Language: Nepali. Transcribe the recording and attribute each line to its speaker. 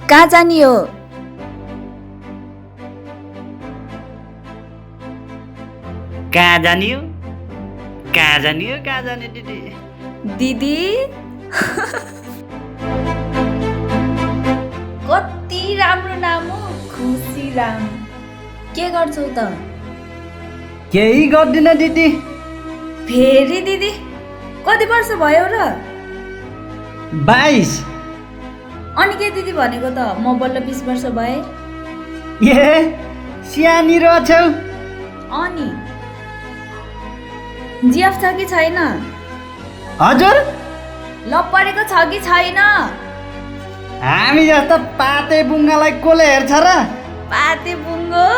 Speaker 1: कहाँ जाने हो?
Speaker 2: कहाँ जाने हो? कहाँ जाने हो? कहाँ जाने दिदी?
Speaker 1: दिदी कति राम्रो नाम हो, खुसिराम। के गर्छौ त?
Speaker 2: केही गर्दिन दिदी।
Speaker 1: फेरि दिदी? कति वर्ष भयो र?
Speaker 2: 22।
Speaker 1: अनि के दिदी भनेको त म बल्ल 20 वर्ष भए?
Speaker 2: ए सानी रहेछौ।
Speaker 1: अनि जिएफ छ कि छैन?
Speaker 2: हजुर
Speaker 1: लप परेको छ कि छैन?
Speaker 2: हामी जस्तो पाते बुङ्गालाई कसले हेर्छ र?
Speaker 1: पाते बुङ्गो